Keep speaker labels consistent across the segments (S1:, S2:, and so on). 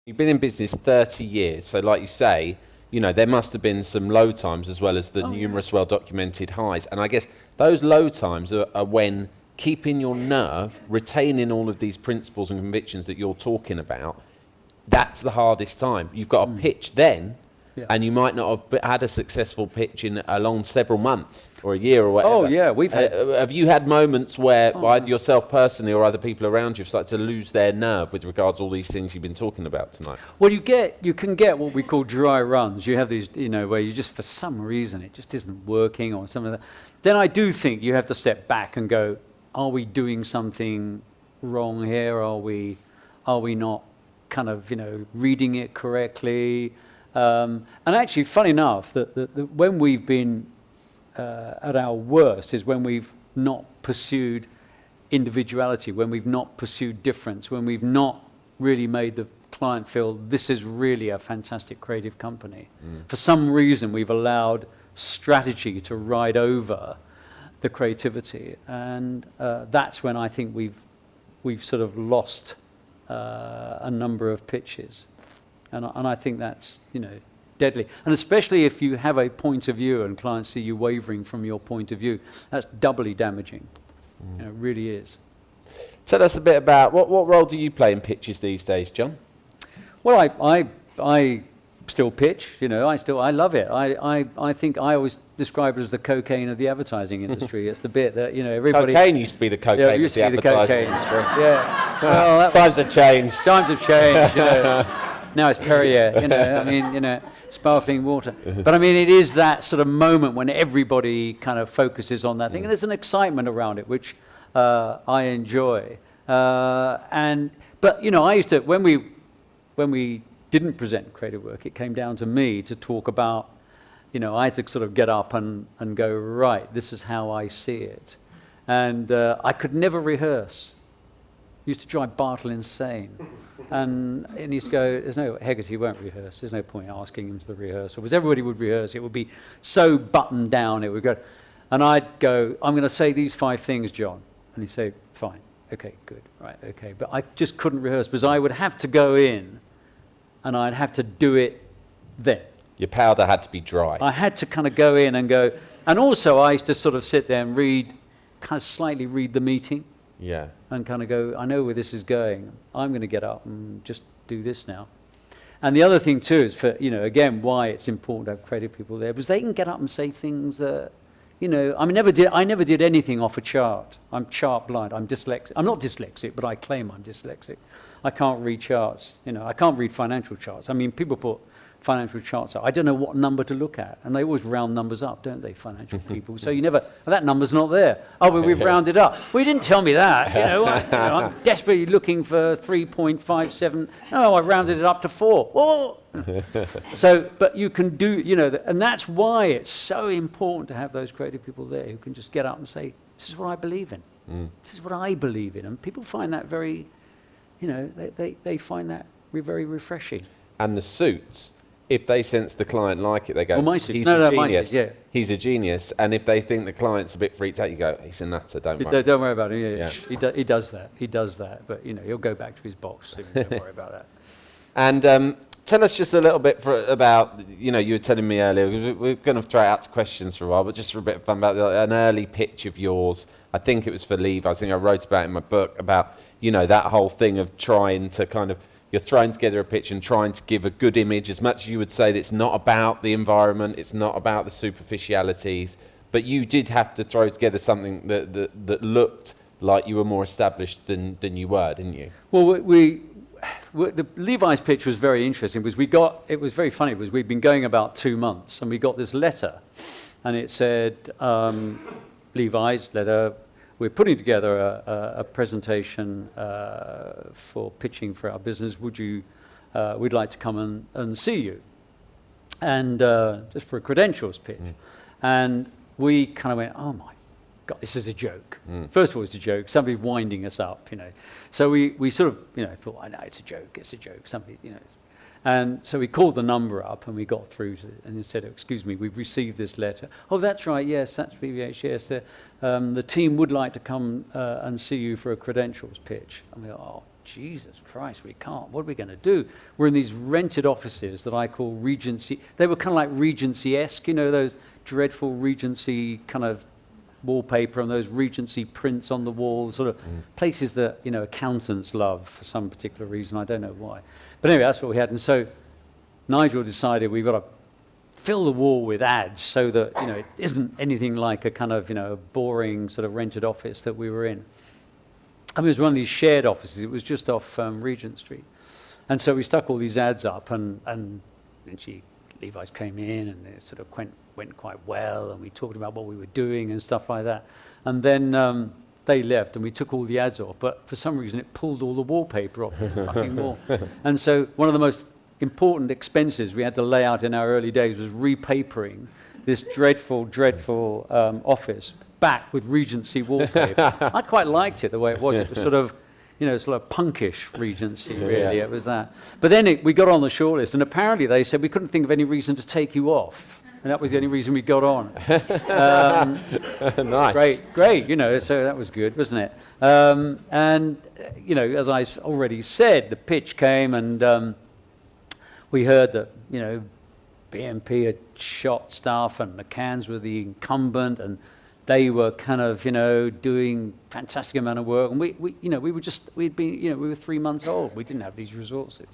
S1: You've been in business 30 years, so like you say, there must have been some low times as well as the numerous well-documented highs. And I guess those low times are when keeping your nerve, retaining all of these principles and convictions that you're talking about, that's the hardest time. You've got to pitch then, and you might not have had a successful pitch in along several months or a year or whatever.
S2: Oh yeah, we've had.
S1: Have you had moments where either yourself personally or other people around you have started to lose their nerve with regards to all these things you've been talking about tonight?
S2: Well, you can get what we call dry runs. You have these, where you just, for some reason, it just isn't working or something like that. Then I do think you have to step back and go, are we doing something wrong here? Are we not kind of, reading it correctly? And actually, funny enough, that when we've been at our worst is when we've not pursued individuality, when we've not pursued difference, when we've not really made the client feel this is really a fantastic creative company. For some reason, we've allowed strategy to ride over the creativity, and that's when I think we've sort of lost a number of pitches. And I think that's, deadly. And especially if you have a point of view and clients see you wavering from your point of view, that's doubly damaging. It really is.
S1: Tell us a bit about, what role do you play in pitches these days, John?
S2: Well, I still pitch, I love it. I think I always describe it as the cocaine of the advertising industry. It's the bit that, everybody...
S1: Cocaine used to be the cocaine of the advertising industry.
S2: Yeah. Well,
S1: times have changed.
S2: Times have changed, Now it's Perrier, sparkling water. But it is that sort of moment when everybody kind of focuses on that thing, and there's an excitement around it, which I enjoy. But I used to, when we didn't present creative work, it came down to me to talk about, I had to sort of get up and go, right, this is how I see it. And I could never rehearse. It used to drive Bartle insane. And he used to go, Hegarty won't rehearse. There's no point asking him to the rehearsal. Because everybody would rehearse. It would be so buttoned down. It would go. And I'd go, I'm going to say these 5 things, John. And he'd say, fine. Okay, good. Right, okay. But I just couldn't rehearse because I would have to go in and I'd have to do it then.
S1: Your powder had to be dry.
S2: I had to kind of go in and go. And also I used to sort of sit there and slightly read the meeting.
S1: Yeah.
S2: And kind of go, I know where this is going. I'm going to get up and just do this now. And the other thing too is for, again, why it's important to have creative people there, because they can get up and say things that, I never did anything off a chart. I'm chart blind. I'm dyslexic. I'm not dyslexic, but I claim I'm dyslexic. I can't read charts. I can't read financial charts. People put financial charts out. I don't know what number to look at. And they always round numbers up, don't they, financial people? So that number's not there. Oh, but we've rounded up. Well, you didn't tell me that. I'm desperately looking for 3.57. No, I rounded it up to 4. Whoa. So, but you can do, and that's why it's so important to have those creative people there who can just get up and say, this is what I believe in. This is what I believe in. And people find that very, they find that very refreshing.
S1: And the suits, if they sense the client like it, they go,
S2: he's a genius.
S1: Yeah. He's a genius. And if they think the client's a bit freaked out, you go, he's a nutter, don't worry.
S2: Don't worry about it. Yeah. He does that. He does that. But, he'll go back to his box. So don't worry about that.
S1: And tell us just a little bit about, you were telling me earlier, we're going to throw it out to questions for a while, but just for a bit of fun about an early pitch of yours. I think it was for Levi. I think I wrote about it in my book about, that whole thing of trying to kind of, you're throwing together a pitch and trying to give a good image, as much as you would say that it's not about the environment, it's not about the superficialities, but you did have to throw together something that looked like you were more established than you were, didn't you?
S2: Well, the Levi's pitch was very interesting because it was very funny because we'd been going about 2 months and we got this letter and it said, Levi's letter, we're putting together a presentation for pitching for our business. We'd like to come and see you, and just for a credentials pitch. And we kind of went, oh my God, this is a joke. First of all, it's a joke. Somebody's winding us up, So we sort of, thought, I know it's a joke. Somebody, And so we called the number up and we got through to it, and he said, excuse me, we've received this letter. Oh, that's right, yes, that's BVH, yes. The team would like to come and see you for a credentials pitch. And we go, oh, Jesus Christ, we can't. What are we going to do? We're in these rented offices that I call Regency. They were kind of like Regency-esque, you know, those dreadful Regency kind of wallpaper and those Regency prints on the wall, sort of places that, you know, accountants love for some particular reason. I don't know why. But anyway, that's what we had. And so Nigel decided we've got to fill the wall with ads so that, you know, it isn't anything like a kind of, you know, boring sort of rented office that we were in. I mean, it was one of these shared offices. It was just off Regent Street. And so we stuck all these ads up, and Levi's came in, and it sort of went quite well, and we talked about what we were doing and stuff like that. And then they left, and we took all the ads off, but for some reason it pulled all the wallpaper off the fucking wall. And so one of the most important expenses we had to lay out in our early days was repapering this dreadful office back with Regency wallpaper. I quite liked it the way it was. It was sort of, you know, sort of punkish Regency, really. Yeah. It was that. But then we got on the shortlist, and apparently they said we couldn't think of any reason to take you off. And that was the only reason we got on.
S1: Nice.
S2: Great, you know, so that was good, wasn't it? And, you know, as I already said, the pitch came, and we heard that, you know, BNP had shot stuff, and McCann's were the incumbent, and they were kind of, you know, doing fantastic amount of work. And we were 3 months old. We didn't have these resources.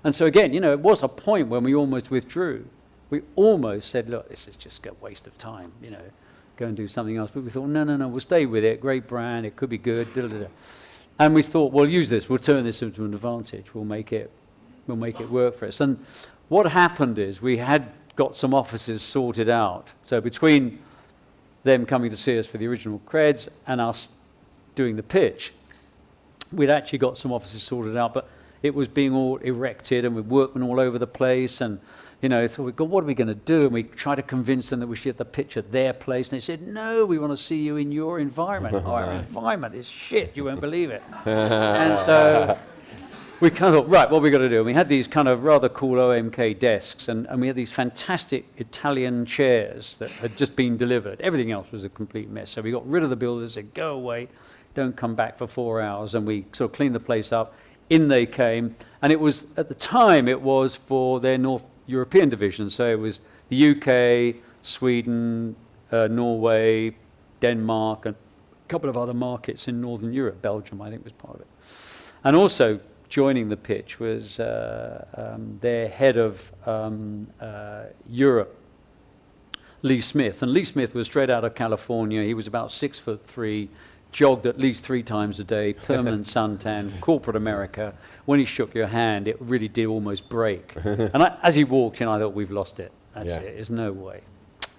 S2: And so again, you know, it was a point when we almost withdrew. We almost said, look, this is just a waste of time, you know, go and do something else. But we thought, no, we'll stay with it. Great brand, it could be good. And we thought, we'll use this. We'll turn this into an advantage. We'll make it work for us. And what happened is we had got some offices sorted out. So between them coming to see us for the original creds and us doing the pitch, we'd actually got some offices sorted out, but it was being all erected, and with workmen all over the place, and, you know, so we thought, what are we going to do? And we tried to convince them that we should get the pitch at their place, and they said, no, we want to see you in your environment. Our environment is shit, you won't believe it. And so we kind of thought, right, what are we going to do? And we had these kind of rather cool OMK desks, and we had these fantastic Italian chairs that had just been delivered. Everything else was a complete mess. So we got rid of the builders, said, go away, don't come back for 4 hours, and we sort of cleaned the place up. In they came, and it was, at the time, it was for their North European division. So it was the UK, Sweden, Norway, Denmark, and a couple of other markets in Northern Europe. Belgium, I think, was part of it. And also joining the pitch was their head of Europe, Lee Smith. And Lee Smith was straight out of California. He was about 6'3", jogged at least 3 times a day, permanent suntan, corporate America. When he shook your hand, it really did almost break. And as he walked in, I thought, we've lost it. That's it. There's no way.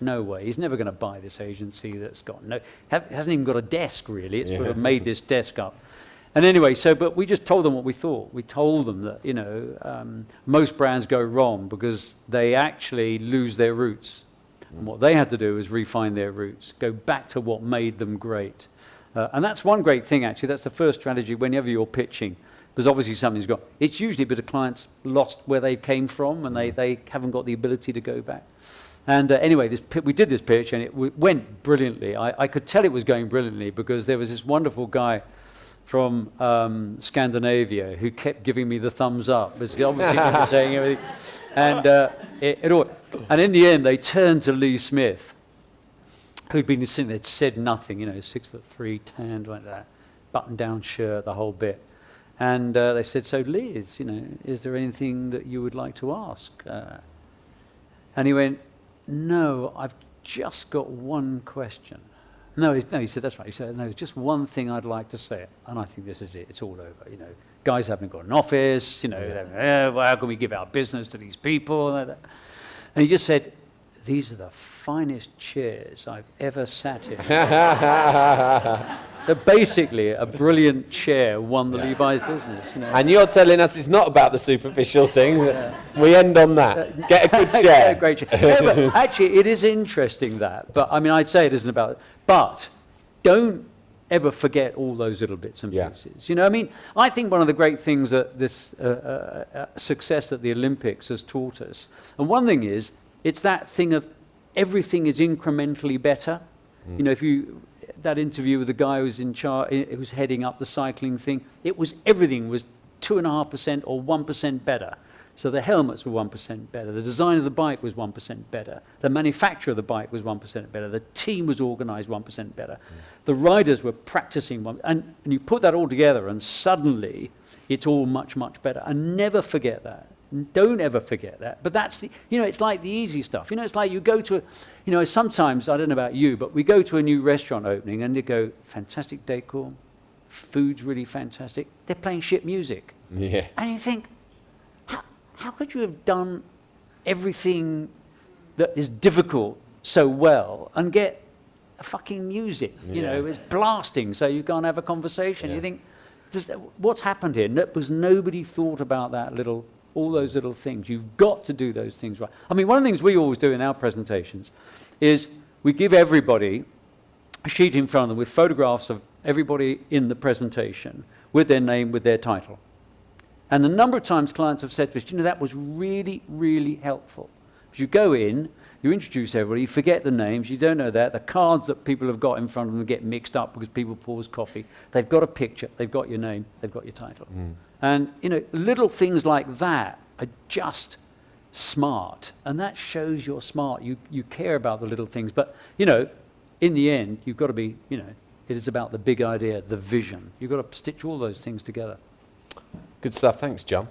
S2: No way. He's never going to buy this agency that's got hasn't even got a desk, really. It's sort of made this desk up. And anyway, but we just told them what we thought. We told them that, you know, most brands go wrong because they actually lose their roots. And what they had to do was refine their roots, go back to what made them great. And that's one great thing, actually. That's the first strategy whenever you're pitching. Because obviously something's gone. It's usually because the client's lost where they came from, and they haven't got the ability to go back. And anyway, we did this pitch, and it went brilliantly. I could tell it was going brilliantly because there was this wonderful guy from Scandinavia who kept giving me the thumbs up. Because obviously he was saying everything. And, and in the end, they turned to Lee Smith, who'd been sitting there, said nothing, you know, 6'3", tanned like that, button-down shirt, the whole bit. And they said, so Liz, you know, is there anything that you would like to ask? And he went, no, I've just got one question. No, he said, that's right. He said, no, there's just one thing I'd like to say. And I think this is it. It's all over, you know. Guys haven't got an office, you know, well, how can we give our business to these people? And he just said, these are the finest chairs I've ever sat in. So basically, a brilliant chair won the Levi's business. You know.
S1: And you're telling us it's not about the superficial thing. We end on that. Get a good chair.
S2: Get a great chair. Yeah, but actually, it is interesting that. But I mean, I'd say it isn't about. But don't ever forget all those little bits and
S1: Yeah.
S2: pieces. You know, I mean, I think one of the great things that this success that the Olympics has taught us, and one thing is, it's that thing of everything is incrementally better. You know, that interview with the guy who was in charge, who was heading up the cycling thing, everything was 2.5% or 1% better. So the helmets were 1% better, the design of the bike was 1% better, the manufacture of the bike was 1% better, the team was organised 1% better, the riders were practicing and you put that all together and suddenly it's all much, much better. And never forget that. Don't ever forget that. But that's it's like the easy stuff. You know, it's like you go to, sometimes, I don't know about you, but we go to a new restaurant opening and they go, fantastic decor, food's really fantastic, they're playing shit music.
S1: Yeah.
S2: And you think, how could you have done everything that is difficult so well and get a fucking music? You know, it's blasting so you can't have a conversation. You think, what's happened here? Because nobody thought about all those little things. You've got to do those things right. I mean, one of the things we always do in our presentations is we give everybody a sheet in front of them with photographs of everybody in the presentation with their name, with their title. And the number of times clients have said to us, that was really, really helpful. Because you go in, you introduce everybody, you forget the names, you don't know that. The cards that people have got in front of them get mixed up because people pause coffee. They've got a picture, they've got your name, they've got your title. And, little things like that are just smart. And that shows you're smart. You care about the little things. But, in the end, you've got to be, it is about the big idea, the vision. You've got to stitch all those things together.
S1: Good stuff. Thanks, John.